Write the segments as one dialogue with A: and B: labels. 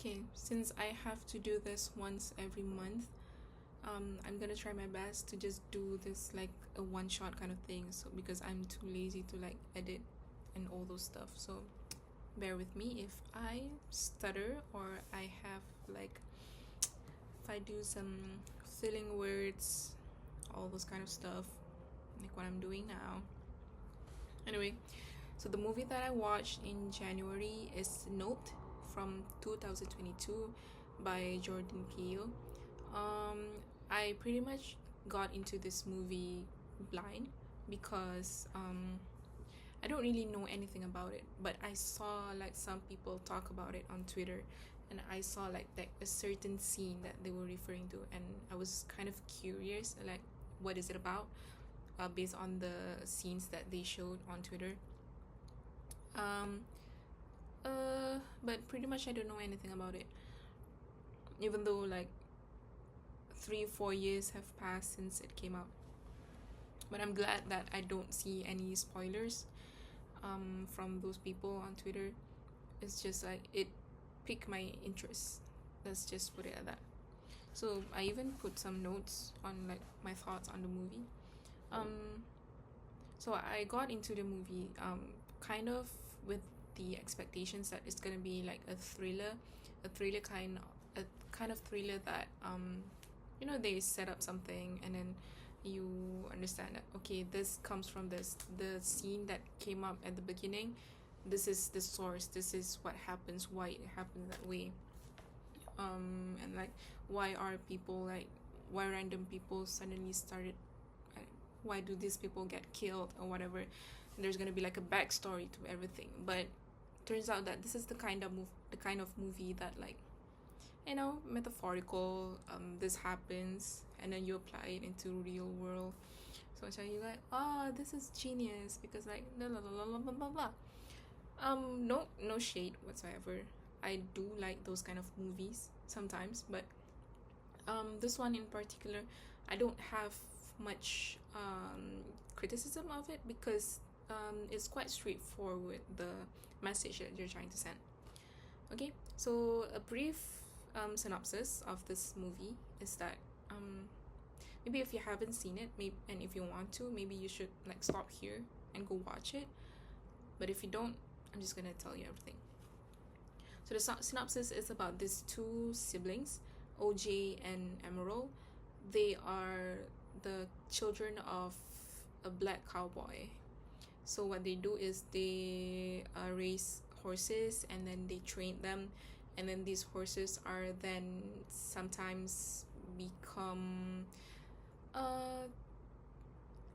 A: Okay, since I have to do this once every month, I'm gonna try my best to just do this like a one shot kind of thing. So because I'm too lazy to like edit and all those stuff. So bear with me if I stutter or I have like if I do some filling words, all those kind of stuff, like what I'm doing now. Anyway, so the movie that I watched in January is Note from 2022 by Jordan Peele. Um, I pretty much got into this movie blind because I don't really know anything about it, but I saw like some people talk about it on Twitter, and I saw like a certain scene that they were referring to, and I was kind of curious, like what is it about, based on the scenes that they showed on Twitter. Um, but pretty much I don't know anything about it, even though like 3-4 years have passed since it came out. But I'm glad that I don't see any spoilers from those people on Twitter. It's just like it piqued my interest. Let's just put it at that. So I even put some notes on like my thoughts on the movie. So I got into the movie kind of with the expectations that it's gonna be like a thriller kind of thriller that they set up something and then you understand that okay, this comes from the scene that came up at the beginning. This is the source. This is what happens. Why it happened that way. And like why are people like why random people suddenly started. Why do these people get killed or whatever? And there's gonna be like a backstory to everything. But turns out that this is the kind of movie that like metaphorical. This happens and then you apply it into real world. So you're like, oh, this is genius because like blah blah blah blah blah blah. No shade whatsoever. I do like those kind of movies sometimes, but this one in particular, I don't have much criticism of it because it's quite straightforward, the message that you're trying to send. Okay, so a brief synopsis of this movie is that maybe if you haven't seen it, maybe, and if you want to, maybe you should like stop here and go watch it. But if you don't, I'm just gonna tell you everything. So the synopsis is about these two siblings, OJ and Emerald. They are the children of a black cowboy. So what they do is they raise horses and then they train them, and then these horses are then sometimes become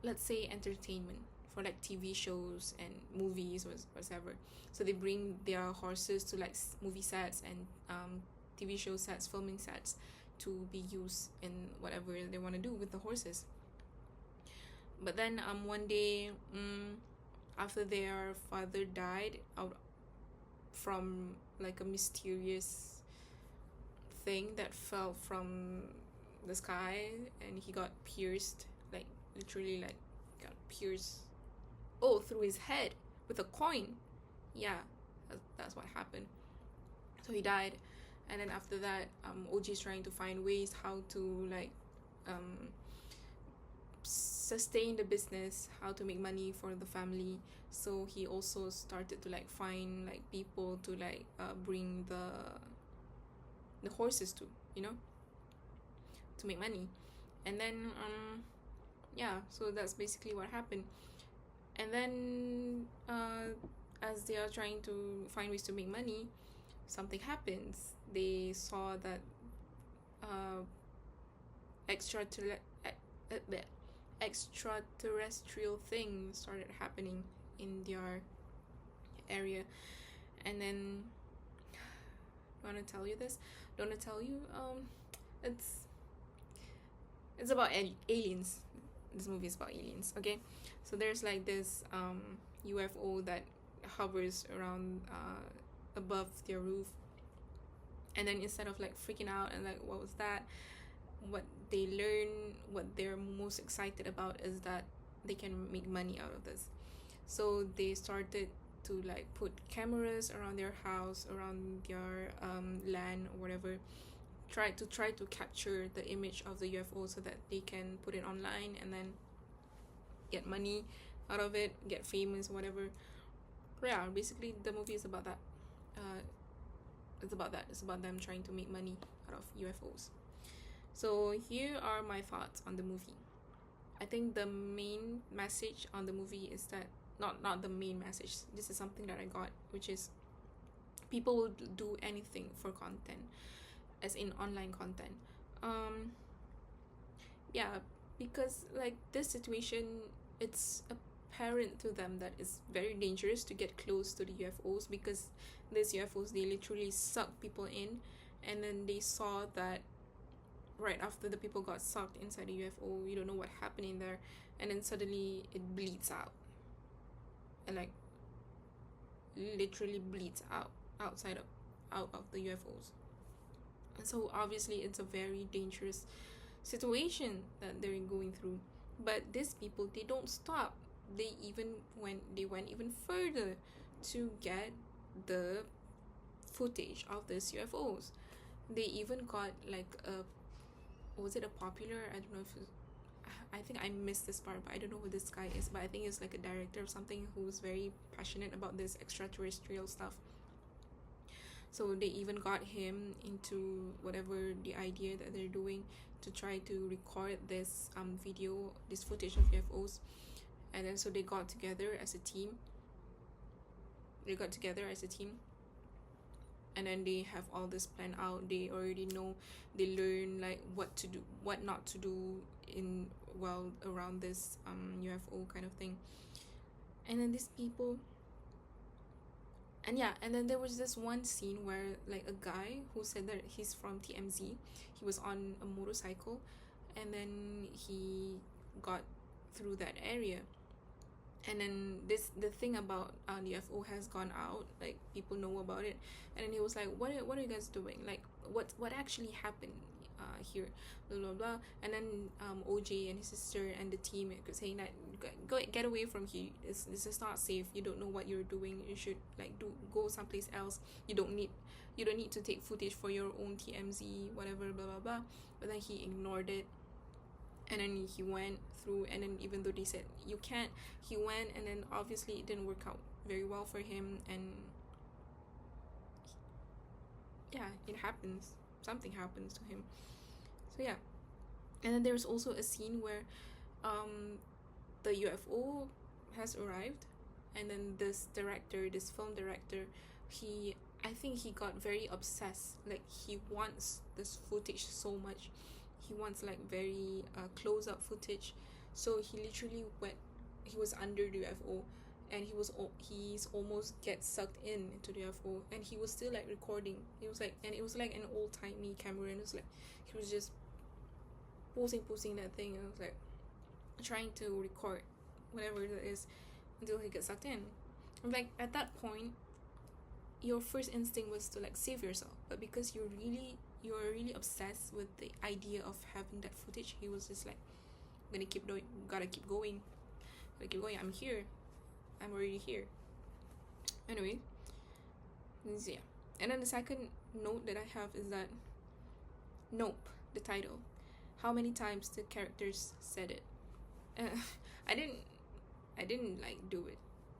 A: let's say entertainment for like TV shows and movies or whatever. So they bring their horses to like movie sets and TV show sets, filming sets, to be used in whatever they want to do with the horses. But then one day after their father died out from like a mysterious thing that fell from the sky, and he got pierced, like literally like got pierced through his head with a coin. Yeah, that's what happened. So he died, and then after that OG is trying to find ways how to like sustain the business, how to make money for the family. So he also started to like find like people to like bring the horses to, to make money. And then so that's basically what happened. And then as they are trying to find ways to make money, something happens. They saw that extraterrestrial things started happening in their area. And then don't want to tell you this. It's about aliens. This movie is about aliens. Okay, so there's like this UFO that hovers around above their roof, and then instead of like freaking out and like what was that, what they're most excited about is that they can make money out of this. So they started to like put cameras around their house, around their land or whatever, try to capture the image of the UFO so that they can put it online and then get money out of it, get famous, whatever. Yeah, basically the movie is about that. uh, it's about that. It's about them trying to make money out of UFOs. So here are my thoughts on the movie. I think the main message on the movie is that, not the main message, this is something that I got, which is people will do anything for content, as in online content. Yeah, because like this situation, it's apparent to them that it's very dangerous to get close to the UFOs, because these UFOs, they literally suck people in, and then they saw that right after the people got sucked inside the UFO, you don't know what happened in there, and then suddenly it bleeds out, and like literally bleeds out out of the UFOs. And so obviously it's a very dangerous situation that they're going through. But these people, they don't stop. They went even further to get the footage of these UFOs. They even got like a, was it a popular, I don't know if I think I missed this part, but I don't know who this guy is, but I think it's like a director or something who's very passionate about this extraterrestrial stuff. So they even got him into whatever the idea that they're doing, to try to record this video, this footage of UFOs. And then so they got together as a team. And then they have all this planned out. They already know, they learn like what to do, what not to do in, well, around this UFO kind of thing. And then these people, and yeah, and then there was this one scene where like a guy who said that he's from TMZ, he was on a motorcycle, and then he got through that area. And then the thing about the UFO has gone out, like people know about it. And then he was like, what are you guys doing, like what actually happened here, blah blah blah. And then OJ and his sister and the team saying that, get away from here, this is not safe, you don't know what you're doing, you should like go someplace else, you don't need to take footage for your own TMZ, whatever, blah blah blah. But then he ignored it, and then he went through, and then even though they said you can't, he went, and then obviously it didn't work out very well for him. And yeah, it happens, something happens to him. So yeah. And then there's also a scene where the UFO has arrived, and then this film director, I think he got very obsessed, like he wants this footage so much. He wants like very close-up footage. So he literally he was under the UFO, and he's almost get sucked into the UFO, and he was still like recording. It was like an old-timey camera, and it was like he was just posing that thing, and it was like trying to record whatever that is until he gets sucked in. And like at that point, your first instinct was to like save yourself, but because you're really obsessed with the idea of having that footage, he was just like, gotta keep going, I'm here, I'm already here. Anyway, yeah. And then the second note that I have is that Nope, the title, how many times the characters said it. I didn't like do it.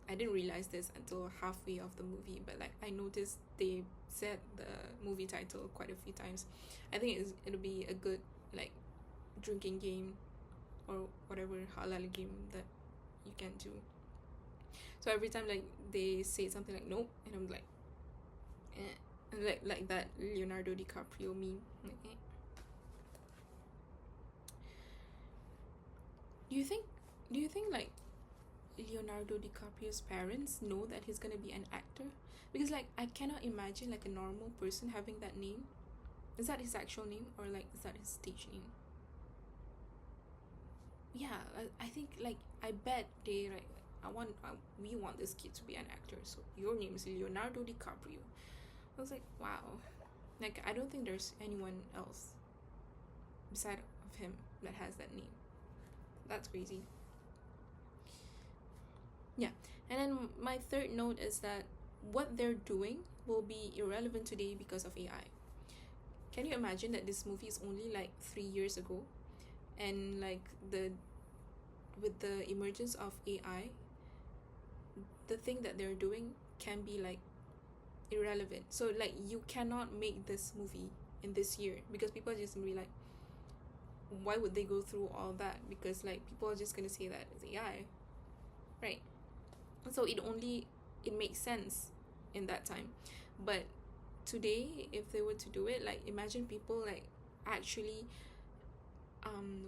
A: I didn't realize this until halfway of the movie, but like I noticed they said the movie title quite a few times. I think it'll be a good like drinking game or whatever halal game that you can do. So every time like they say something like nope, and I'm like, and like that Leonardo DiCaprio meme. Like, Do you think like Leonardo DiCaprio's parents know that he's gonna be an actor? Because like I cannot imagine like a normal person having that name. Is that his actual name, or like is that his stage name? Yeah, I think like I bet they like we want this kid to be an actor, so your name is Leonardo DiCaprio. I was like, wow, like I don't think there's anyone else beside of him that has that name. That's crazy. Yeah. And then my third note is that what they're doing will be irrelevant today because of AI. Can you imagine that this movie is only like 3 years ago, and like with the emergence of AI, the thing that they're doing can be like irrelevant. So like you cannot make this movie in this year because people are just gonna be like, why would they go through all that? Because like people are just gonna say that it's AI, right? So it makes sense in that time. But today, if they were to do it, like imagine people like actually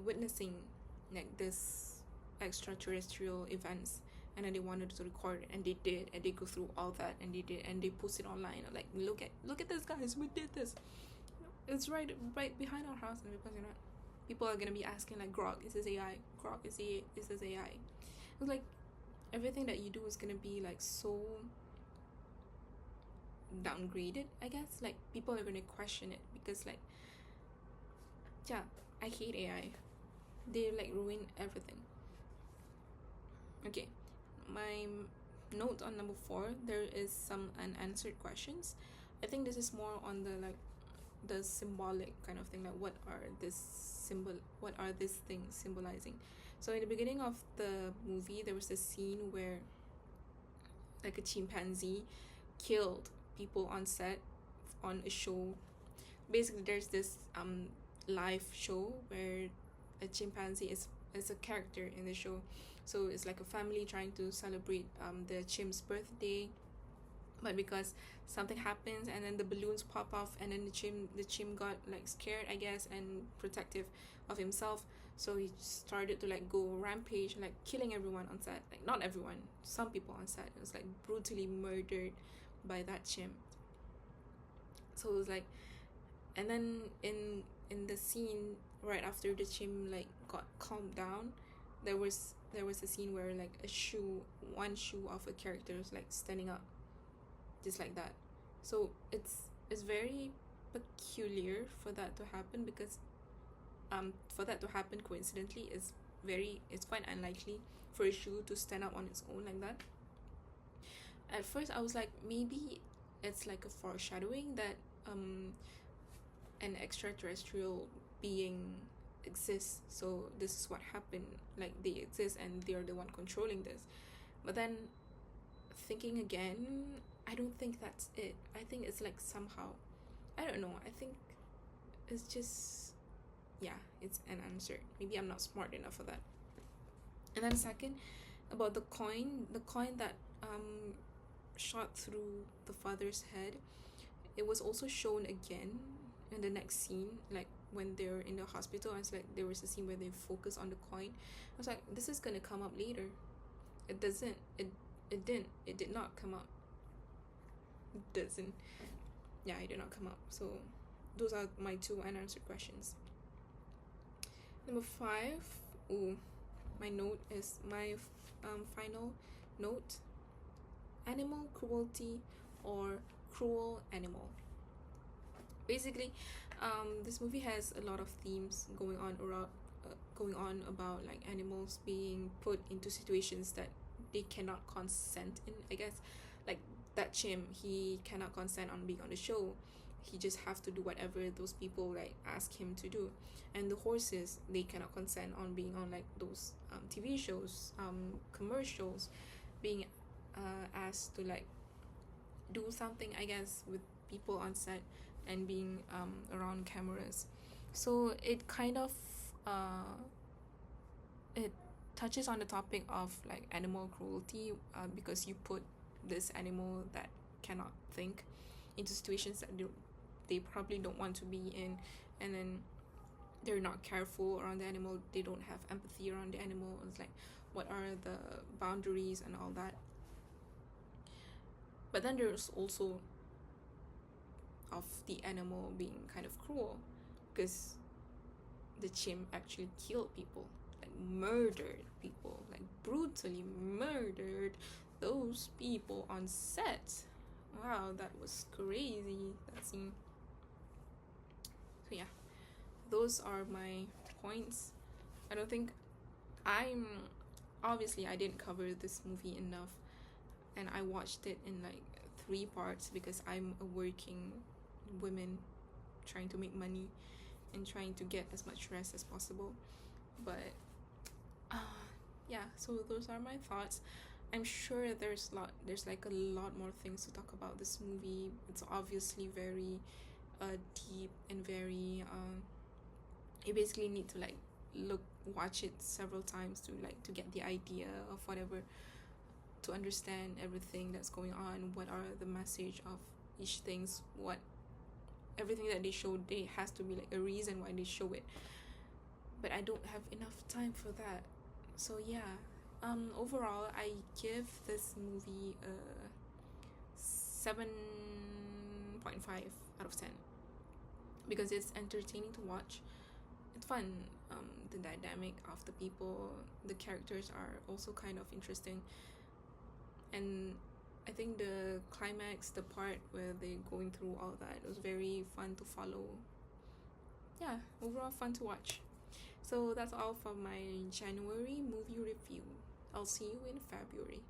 A: witnessing like this extraterrestrial events, and then they wanted to record it, and they did, and they go through all that, and they did, and they post it online, like look at this, guys, we did this. It's right behind our house, and because people are gonna be asking like, Grog, is this AI? Grog, is this AI? It's like everything that you do is gonna be like so downgraded, I guess. Like people are gonna question it because like, yeah, I hate AI. They like ruin everything. Okay, my note on number 4, there is some unanswered questions. I think this is more on the symbolic kind of thing, like what are these things symbolizing. So in the beginning of the movie, there was this scene where like a chimpanzee killed people on set on a show. Basically there's this live show where a chimpanzee is a character in the show. So it's like a family trying to celebrate the chim's birthday, but because something happens and then the balloons pop off, and then the chim got like scared, I guess, and protective of himself, so he started to like go rampage, like killing everyone on set. Like not everyone, some people on set. It was like brutally murdered by that chim. So it was like, and then in the scene right after the chim like got calmed down, there was a scene where like one shoe of a character is like standing up just like that. So it's very peculiar for that to happen, because for that to happen coincidentally it's quite unlikely for a shoe to stand up on its own like that. At first I was like, maybe it's like a foreshadowing that an extraterrestrial being exists, so this is what happened, like they exist and they're the one controlling this. But then thinking again, I don't think that's it. I think it's like somehow, I don't know, I think it's just, yeah, it's an answer. Maybe I'm not smart enough for that. And then second, about the coin that shot through the father's head, it was also shown again in the next scene, like when they're in the hospital. It's like there was a scene where they focus on the coin. I was like, this is gonna come up later. It doesn't. It did not come up. It doesn't. Yeah, it did not come up. So those are my 2 unanswered questions. Number 5. My note is my final note: animal cruelty or cruel animal. Basically, this movie has a lot of themes going on about like animals being put into situations that they cannot consent in, I guess. Like that chim, he cannot consent on being on the show. He just have to do whatever those people like ask him to do. And the horses, they cannot consent on being on like those TV shows, commercials, being asked to like do something, I guess, with people on set and being around cameras. So it kind of it touches on the topic of like animal cruelty, because you put this animal that cannot think into situations that they probably don't want to be in, and then they're not careful around the animal, they don't have empathy around the animal. It's like, what are the boundaries and all that. But then there's also of the animal being kind of cruel, because the chimp actually killed people, like murdered people, like brutally murdered those people on set. Wow, that was crazy, that scene. So yeah, those are my points. I don't think obviously I didn't cover this movie enough, and I watched it in like 3 parts because I'm a working woman trying to make money and trying to get as much rest as possible. But yeah, so those are my thoughts. I'm sure there's like a lot more things to talk about this movie. It's obviously very deep and very you basically need to like watch it several times to get the idea of whatever, to understand everything that's going on, what are the message of each things, what everything that they show, they has to be like a reason why they show it. But I don't have enough time for that. So yeah, overall I give this movie a 7.5 out of 10 because it's entertaining to watch. It's fun. The dynamic of the people, the characters are also kind of interesting, and I think the climax, the part where they're going through all that, was very fun to follow. Yeah, overall fun to watch. So that's all for my January movie review. I'll see you in February.